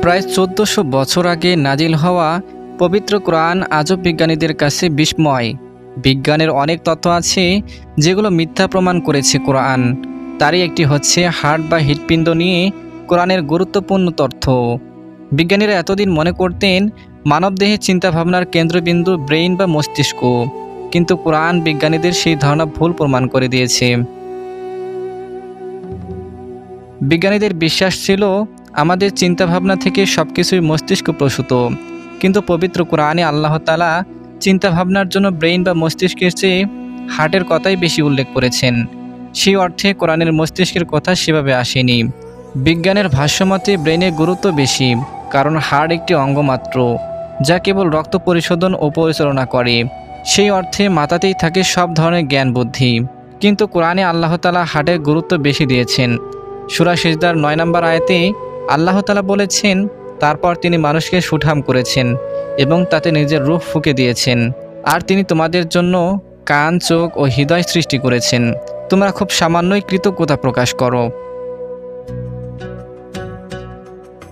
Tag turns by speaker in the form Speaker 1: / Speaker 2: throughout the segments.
Speaker 1: প্রায় ১৪০০ বছর আগে নাজিল হওয়া পবিত্র কোরআন আজও বিজ্ঞানীদের কাছে বিস্ময়। বিজ্ঞানের অনেক তথ্য আছে যেগুলো মিথ্যা প্রমাণ করেছে কোরআন। তারই একটি হচ্ছে হার্ট বা হৃৎপিণ্ড নিয়ে কোরআনের গুরুত্বপূর্ণ তথ্য। বিজ্ঞানীরা এতদিন মনে করতেন মানবদেহের চিন্তাভাবনার কেন্দ্রবিন্দু ব্রেইন বা মস্তিষ্ক, কিন্তু কোরআন বিজ্ঞানীদের সেই ধারণা ভুল প্রমাণ করে দিয়েছে। বিজ্ঞানীদের বিশ্বাস ছিল আমাদের চিন্তাভাবনা থেকে সবকিছুই মস্তিষ্ক প্রসূত, কিন্তু পবিত্র কোরআনে আল্লাহ তাআলা চিন্তাভাবনার জন্য ব্রেইন বা মস্তিষ্কের চেয়ে হার্টের কথাই বেশি উল্লেখ করেছেন। সেই অর্থে কোরআনের মস্তিষ্কের কথা সেভাবে আসেনি। বিজ্ঞানের ভাষ্যমতে ব্রেইনের গুরুত্ব বেশি, কারণ হার্ট একটি অঙ্গ মাত্র যা কেবল রক্ত পরিশোধন ও পরিচালনা করে। সেই অর্থে মাথাতেই থাকে সব ধরনের জ্ঞান বুদ্ধি। কিন্তু কোরআনে আল্লাহ তাআলা হার্টের গুরুত্ব বেশি দিয়েছেন। সূরা সিজদার ৯ নম্বর আয়াতে আল্লাহ তাআলা বলেছেন, তারপর তিনি মানুষকে সুঠাম করেছেন এবং তাতে নিজের রূহ ফুঁকে দিয়েছেন, আর তিনি তোমাদের জন্য কান, চোখ ও হৃদয় সৃষ্টি করেছেন। তোমরা খুব সামান্যই কৃতজ্ঞতা প্রকাশ করো।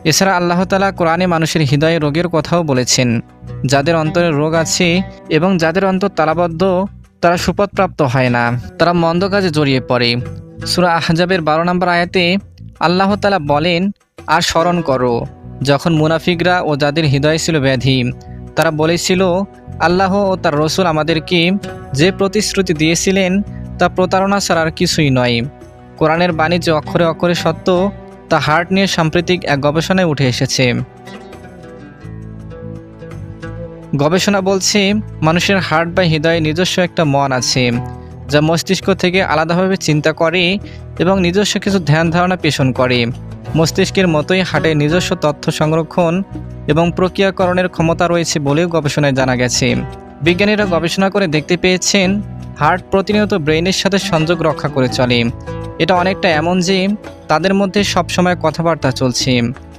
Speaker 1: এছাড়া আল্লাহ তাআলা কোরআনে মানুষের হৃদয়ে রোগের কথাও বলেছেন। যাদের অন্তরে রোগ আছে এবং যাদের অন্তর তালাবদ্ধ, তারা সুপথপ্রাপ্ত হয় না, তারা মন্দ কাজে জড়িয়ে পড়ে। সূরা আহজাবের ১২ নম্বর আয়াতে আল্লাহ তাআলা বলেন, আর স্মরণ করো যখন মুনাফিকরা ও যাদের হৃদয় ছিল ব্যাধি, তারা বলেছিল, আল্লাহ ও তার রসুল আমাদেরকে যে প্রতিশ্রুতি দিয়েছিলেন তা প্রতারণা ছাড়া আর কিছুই নয়। কোরআনের বাণী যে অক্ষরে অক্ষরে সত্য, তা হার্ট নিয়ে সাম্প্রতিক এক গবেষণায় উঠে এসেছে। গবেষণা বলছে মানুষের হার্ট বা হৃদয়ে নিজস্ব একটা মন আছে, যা মস্তিষ্ক থেকে আলাদাভাবে চিন্তা করে এবং নিজস্ব কিছু ধ্যান ধারণা পেষণ করে। মস্তিষ্কের মতোই হার্টের নিজস্ব তথ্য সংরক্ষণ এবং প্রক্রিয়াকরণের ক্ষমতা রয়েছে বলেও গবেষণায় জানা গেছে। বিজ্ঞানীরা গবেষণা করে দেখতে পেয়েছেন হার্ট প্রতিনিয়ত ব্রেইনের সাথে সংযোগ রক্ষা করে চলে। এটা অনেকটা এমন যে তাদের মধ্যে সবসময় কথাবার্তা চলছে,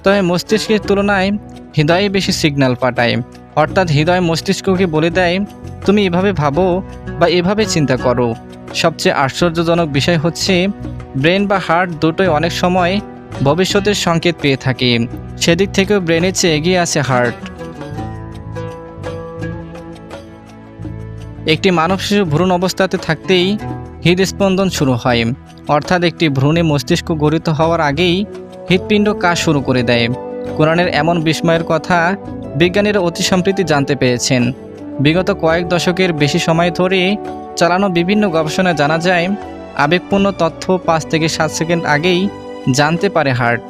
Speaker 1: তবে মস্তিষ্কের তুলনায় হৃদয়ে বেশি সিগন্যাল পাঠায়। অর্থাৎ হৃদয় মস্তিষ্ককে বলে দেয়, তুমি এভাবে ভাবো বা এভাবে চিন্তা করো। সবচেয়ে আশ্চর্যজনক বিষয় হচ্ছে ব্রেন বা হার্ট দুটোই অনেক সময় ভবিষ্যতের সংকেত পেয়ে থাকে। সেদিক থেকেও ব্রেনের চেয়ে এগিয়ে আছে হার্ট। একটি মানব শিশু ভ্রূণ অবস্থাতে থাকতেই হৃদস্পন্দন শুরু হয়, অর্থাৎ একটি ভ্রূণে মস্তিষ্ক গঠিত হওয়ার আগেই হৃৎপিণ্ড কাজ শুরু করে দেয়। কোরআনের এমন বিস্ময়ের কথা বিজ্ঞানীরা অতি সম্প্রতি জানতে পেরেছেন। বিগত কয়েক দশকের বেশি সময় ধরে চালানো বিভিন্ন গবেষণায় জানা যায় আবেগপূর্ণ তথ্য ৫ থেকে ৭ সেকেন্ড আগেই জানতে পারে হার্ট।